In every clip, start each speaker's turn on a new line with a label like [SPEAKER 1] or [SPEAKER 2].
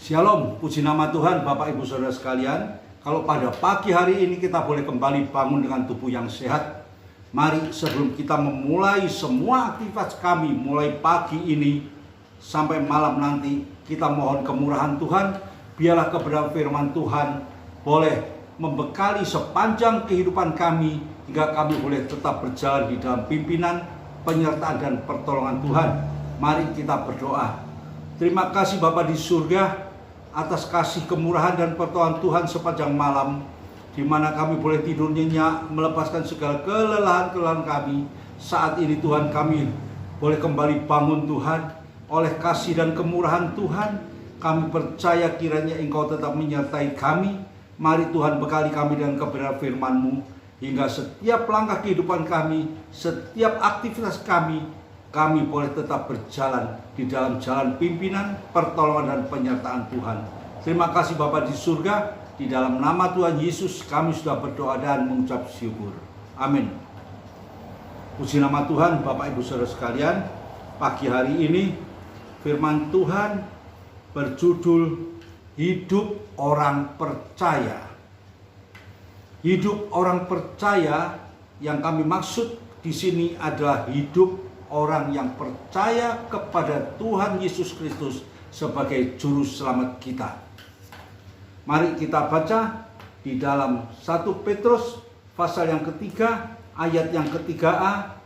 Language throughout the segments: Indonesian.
[SPEAKER 1] Shalom, puji nama Tuhan Bapak Ibu Saudara sekalian. Kalau pada pagi hari ini kita boleh kembali bangun dengan tubuh yang sehat, mari sebelum kita memulai semua aktivitas kami mulai pagi ini sampai malam nanti, kita mohon kemurahan Tuhan. Biarlah kebenaran firman Tuhan boleh membekali sepanjang kehidupan kami, hingga kami boleh tetap berjalan di dalam pimpinan, penyertaan dan pertolongan Tuhan. Mari kita berdoa. Terima kasih Bapa di surga atas kasih kemurahan dan pertolongan Tuhan sepanjang malam, di mana kami boleh tidur nyenyak, melepaskan segala kelelahan-kelelahan kami. Saat ini Tuhan, kami boleh kembali bangun Tuhan. Oleh kasih dan kemurahan Tuhan, kami percaya kiranya Engkau tetap menyertai kami. Mari Tuhan, bekali kami dengan kebenaran firman-Mu, hingga setiap langkah kehidupan kami, setiap aktivitas kami boleh tetap berjalan di dalam jalan pimpinan, pertolongan dan penyertaan Tuhan. Terima kasih Bapa di surga, di dalam nama Tuhan Yesus kami sudah berdoa dan mengucap syukur. Amin. Puji nama Tuhan Bapak Ibu Saudara sekalian. Pagi hari ini firman Tuhan berjudul Hidup Orang Percaya. Hidup orang percaya yang kami maksud di sini adalah hidup orang yang percaya kepada Tuhan Yesus Kristus sebagai juru selamat kita. Mari kita baca di dalam 1 Petrus pasal yang ketiga, ayat yang ketiga-a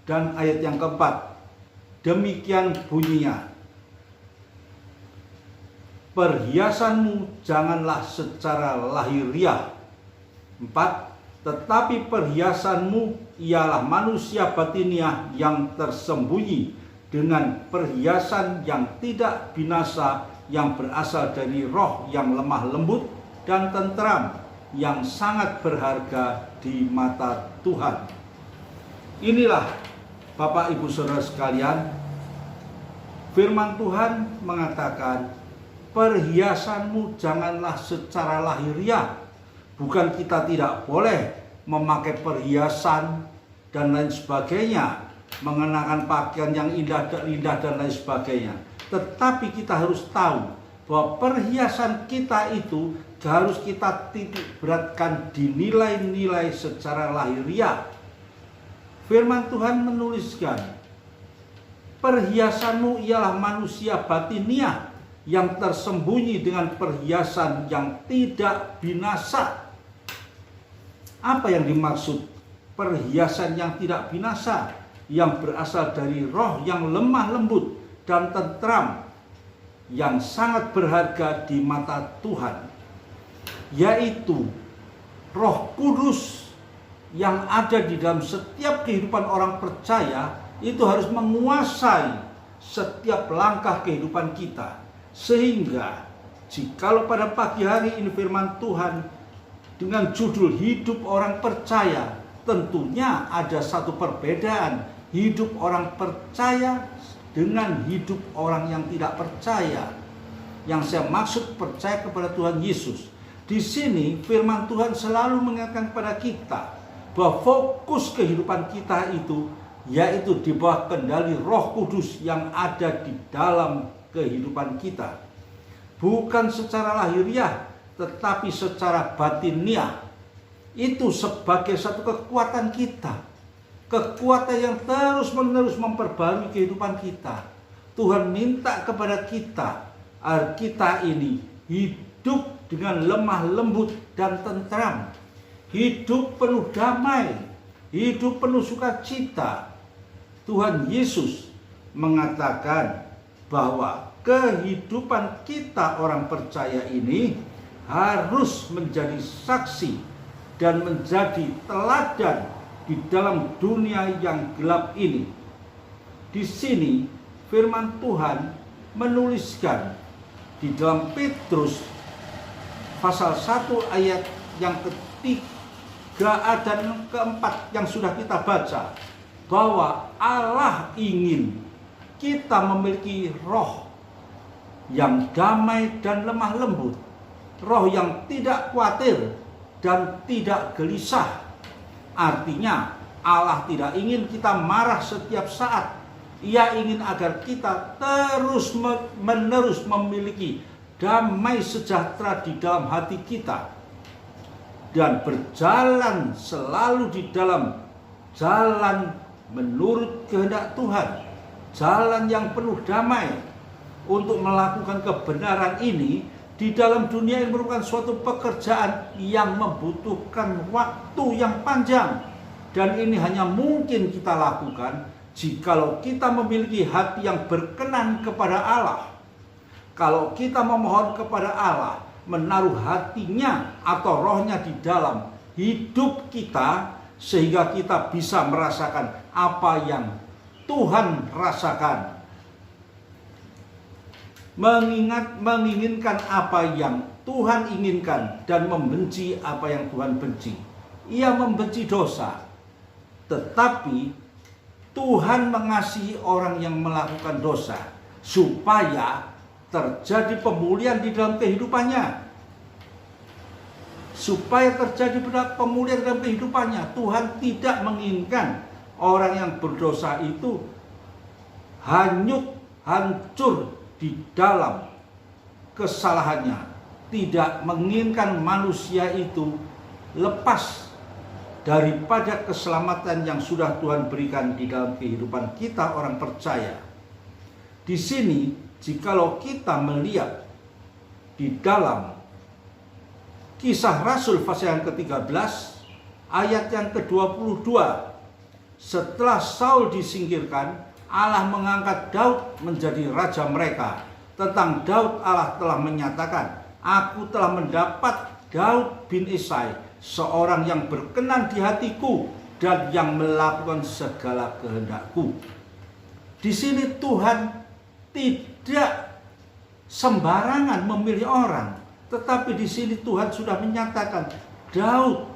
[SPEAKER 1] dan ayat yang keempat. Demikian bunyinya. Perhiasanmu janganlah secara lahiriah. 4. Tetapi perhiasanmu ialah manusia batiniah yang tersembunyi dengan perhiasan yang tidak binasa, yang berasal dari roh yang lemah lembut dan tentram, yang sangat berharga di mata Tuhan. Inilah Bapak Ibu Saudara sekalian, firman Tuhan mengatakan, perhiasanmu janganlah secara lahiriah. Bukan kita tidak boleh memakai perhiasan dan lain sebagainya, mengenakan pakaian yang indah dan lain sebagainya. Tetapi kita harus tahu bahwa perhiasan kita itu harus kita titik beratkan di nilai-nilai secara lahiriah. Firman Tuhan menuliskan, perhiasanmu ialah manusia batiniah yang tersembunyi dengan perhiasan yang tidak binasa. Apa yang dimaksud perhiasan yang tidak binasa, yang berasal dari roh yang lemah lembut dan tentram, yang sangat berharga di mata Tuhan, yaitu Roh Kudus yang ada di dalam setiap kehidupan orang percaya. Itu harus menguasai setiap langkah kehidupan kita, sehingga jikalau pada pagi hari ini firman Tuhan dengan judul hidup orang percaya, tentunya ada satu perbedaan hidup orang percaya dengan hidup orang yang tidak percaya. Yang saya maksud percaya kepada Tuhan Yesus. Di sini firman Tuhan selalu mengingatkan kepada kita bahwa fokus kehidupan kita itu yaitu di bawah kendali Roh Kudus yang ada di dalam kehidupan kita. Bukan secara lahiriah, tetapi secara batiniah. Itu sebagai satu kekuatan kita, kekuatan yang terus-menerus memperbarui kehidupan kita. Tuhan minta kepada kita agar kita ini hidup dengan lemah lembut dan tentram, hidup penuh damai, hidup penuh sukacita. Tuhan Yesus mengatakan bahwa kehidupan kita orang percaya ini harus menjadi saksi dan menjadi teladan di dalam dunia yang gelap ini. Di sini firman Tuhan menuliskan di dalam Petrus pasal 1 ayat yang ketiga dan keempat yang sudah kita baca, bahwa Allah ingin kita memiliki roh yang damai dan lemah lembut, roh yang tidak khawatir dan tidak gelisah. Artinya Allah tidak ingin kita marah setiap saat. Ia ingin agar kita terus menerus memiliki damai sejahtera di dalam hati kita, dan berjalan selalu di dalam jalan menurut kehendak Tuhan, jalan yang penuh damai. Untuk melakukan kebenaran ini di dalam dunia ini merupakan suatu pekerjaan yang membutuhkan waktu yang panjang, dan ini hanya mungkin kita lakukan jikalau kita memiliki hati yang berkenan kepada Allah. Kalau kita memohon kepada Allah, menaruh hatinya atau rohnya di dalam hidup kita, sehingga kita bisa merasakan apa yang Tuhan rasakan. Menginginkan apa yang Tuhan inginkan dan membenci apa yang Tuhan benci. Ia membenci dosa, tetapi Tuhan mengasihi orang yang melakukan dosa supaya terjadi pemulihan di dalam kehidupannya. Supaya terjadi pemulihan dalam kehidupannya. Tuhan tidak menginginkan orang yang berdosa itu hancur di dalam kesalahannya. Tidak menginginkan manusia itu lepas daripada keselamatan yang sudah Tuhan berikan di dalam kehidupan kita orang percaya. Di sini, jikalau kita melihat di dalam Kisah Rasul pasal yang ke-13 ayat yang ke-22, setelah Saul disingkirkan, Allah mengangkat Daud menjadi raja mereka. Tentang Daud, Allah telah menyatakan, aku telah mendapat Daud bin Isai, seorang yang berkenan di hatiku dan yang melakukan segala kehendakku. Di sini Tuhan tidak sembarangan memilih orang, tetapi di sini Tuhan sudah menyatakan Daud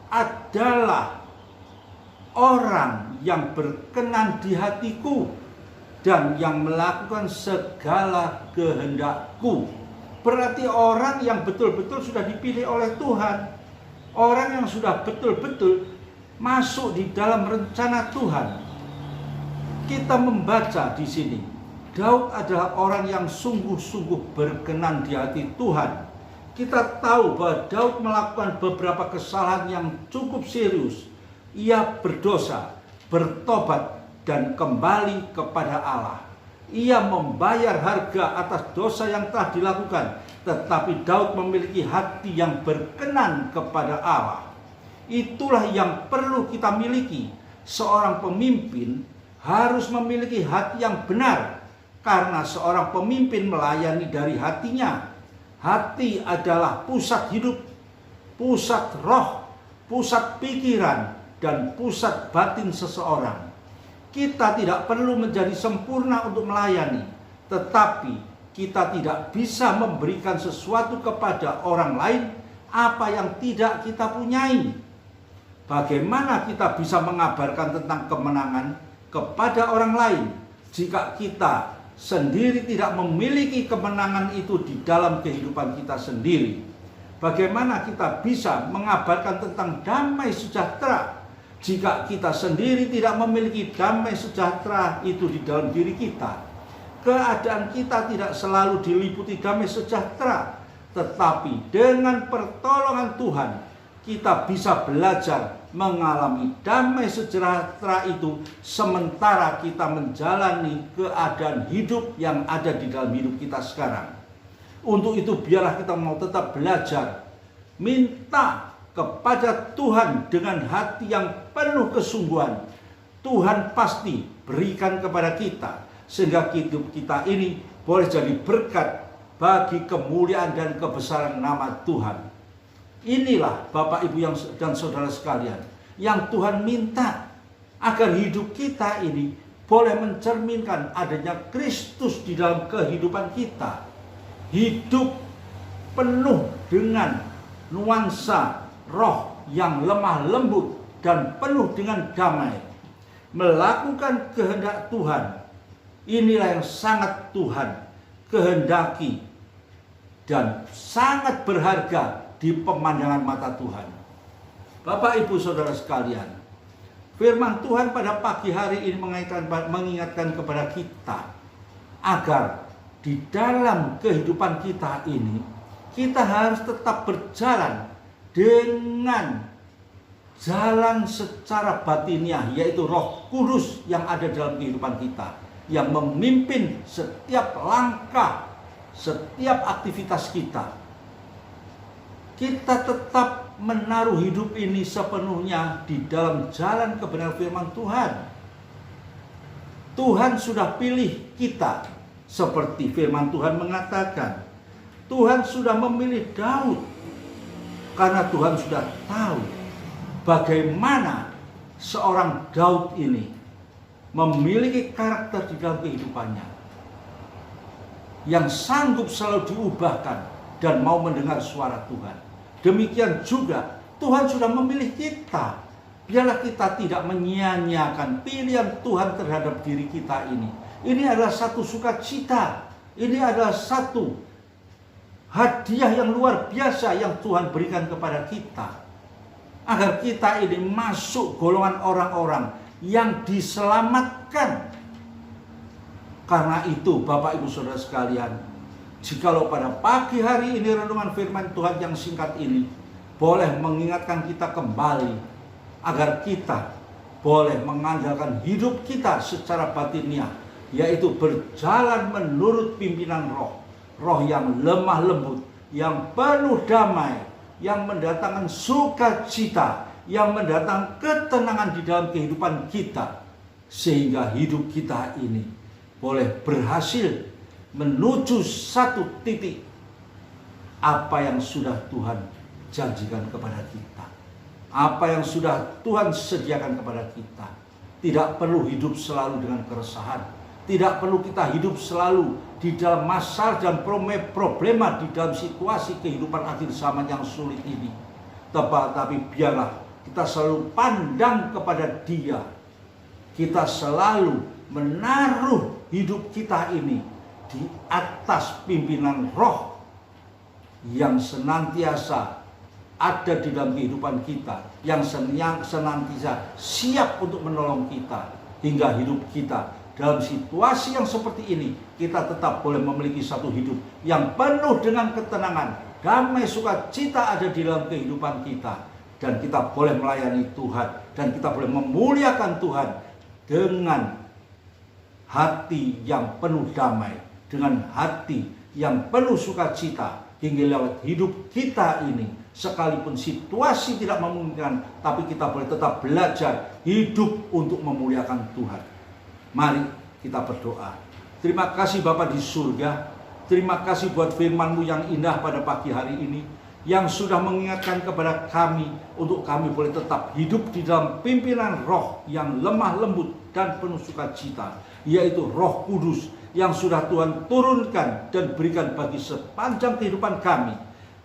[SPEAKER 1] adalah orang yang berkenan di hatiku dan yang melakukan segala kehendakku. Berarti orang yang betul-betul sudah dipilih oleh Tuhan, orang yang sudah betul-betul masuk di dalam rencana Tuhan. Kita membaca di sini, Daud adalah orang yang sungguh-sungguh berkenan di hati Tuhan. Kita tahu bahwa Daud melakukan beberapa kesalahan yang cukup serius. Ia berdosa, bertobat, dan kembali kepada Allah. Ia membayar harga atas dosa yang telah dilakukan, tetapi Daud memiliki hati yang berkenan kepada Allah. Itulah yang perlu kita miliki. Seorang pemimpin harus memiliki hati yang benar, karena seorang pemimpin melayani dari hatinya. Hati adalah pusat hidup, pusat roh, pusat pikiran, dan pusat batin seseorang. Kita tidak perlu menjadi sempurna untuk melayani, tetapi kita tidak bisa memberikan sesuatu kepada orang lain apa yang tidak kita punyai. Bagaimana kita bisa mengabarkan tentang kemenangan kepada orang lain jika kita sendiri tidak memiliki kemenangan itu di dalam kehidupan kita sendiri? Bagaimana kita bisa mengabarkan tentang damai sejahtera jika kita sendiri tidak memiliki damai sejahtera itu di dalam diri kita? Keadaan kita tidak selalu diliputi damai sejahtera, tetapi dengan pertolongan Tuhan kita bisa belajar mengalami damai sejahtera itu sementara kita menjalani keadaan hidup yang ada di dalam hidup kita sekarang. Untuk itu biarlah kita mau tetap belajar, minta kepada Tuhan dengan hati yang penuh kesungguhan. Tuhan pasti berikan kepada kita, sehingga hidup kita ini boleh jadi berkat bagi kemuliaan dan kebesaran nama Tuhan. Inilah Bapak Ibu dan saudara sekalian, yang Tuhan minta agar hidup kita ini boleh mencerminkan adanya Kristus di dalam kehidupan kita. Hidup penuh dengan nuansa roh yang lemah lembut dan penuh dengan damai. Melakukan kehendak Tuhan, inilah yang sangat Tuhan kehendaki dan sangat berharga di pemandangan mata Tuhan. Bapak Ibu saudara sekalian, firman Tuhan pada pagi hari ini mengingatkan kepada kita agar di dalam kehidupan kita ini, kita harus tetap berjalan dengan jalan secara batiniah, yaitu Roh Kudus yang ada dalam kehidupan kita, yang memimpin setiap langkah, setiap aktivitas kita. Kita tetap menaruh hidup ini sepenuhnya di dalam jalan kebenaran firman Tuhan. Tuhan sudah pilih kita, seperti firman Tuhan mengatakan. Tuhan sudah memilih Daud, karena Tuhan sudah tahu bagaimana seorang Daud ini memiliki karakter di dalam kehidupannya, yang sanggup selalu diubahkan dan mau mendengar suara Tuhan. Demikian juga Tuhan sudah memilih kita. Biarlah kita tidak menyia-nyiakan pilihan Tuhan terhadap diri kita ini. Ini adalah satu sukacita. Ini adalah satu hadiah yang luar biasa yang Tuhan berikan kepada kita, agar kita ini masuk golongan orang-orang yang diselamatkan. Karena itu Bapak Ibu Saudara sekalian, jikalau pada pagi hari ini renungan firman Tuhan yang singkat ini boleh mengingatkan kita kembali, agar kita boleh mengandalkan hidup kita secara batiniah, yaitu berjalan menurut pimpinan roh. Roh yang lemah lembut, yang penuh damai, yang mendatangkan sukacita, yang mendatangkan ketenangan di dalam kehidupan kita, sehingga hidup kita ini boleh berhasil menuju satu titik apa yang sudah Tuhan janjikan kepada kita, apa yang sudah Tuhan sediakan kepada kita. Tidak perlu hidup selalu dengan keresahan, tidak perlu kita hidup selalu di dalam masalah dan problema di dalam situasi kehidupan akhir zaman yang sulit ini. Tapi biarlah kita selalu pandang kepada Dia. Kita selalu menaruh hidup kita ini di atas pimpinan roh yang senantiasa ada di dalam kehidupan kita, yang senantiasa siap untuk menolong kita, hingga hidup kita dalam situasi yang seperti ini, kita tetap boleh memiliki satu hidup yang penuh dengan ketenangan, damai, sukacita ada di dalam kehidupan kita. Dan kita boleh melayani Tuhan, dan kita boleh memuliakan Tuhan dengan hati yang penuh damai, dengan hati yang penuh sukacita, hingga lewat hidup kita ini, sekalipun situasi tidak memungkinkan, tapi kita boleh tetap belajar hidup untuk memuliakan Tuhan. Mari kita berdoa. Terima kasih Bapa di surga. Terima kasih buat firman-Mu yang indah pada pagi hari ini, yang sudah mengingatkan kepada kami untuk kami boleh tetap hidup di dalam pimpinan roh yang lemah lembut dan penuh sukacita, yaitu Roh Kudus yang sudah Tuhan turunkan dan berikan bagi sepanjang kehidupan kami.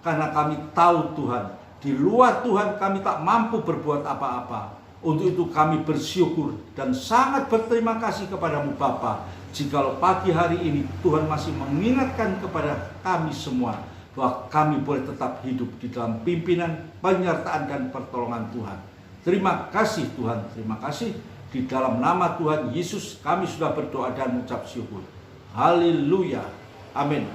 [SPEAKER 1] Karena kami tahu Tuhan, di luar Tuhan kami tak mampu berbuat apa-apa. Untuk itu kami bersyukur dan sangat berterima kasih kepadamu Bapa, jikalau pagi hari ini Tuhan masih mengingatkan kepada kami semua bahwa kami boleh tetap hidup di dalam pimpinan, penyertaan dan pertolongan Tuhan. Terima kasih Tuhan, terima kasih. Di dalam nama Tuhan Yesus kami sudah berdoa dan mengucap syukur. Haleluya. Amin.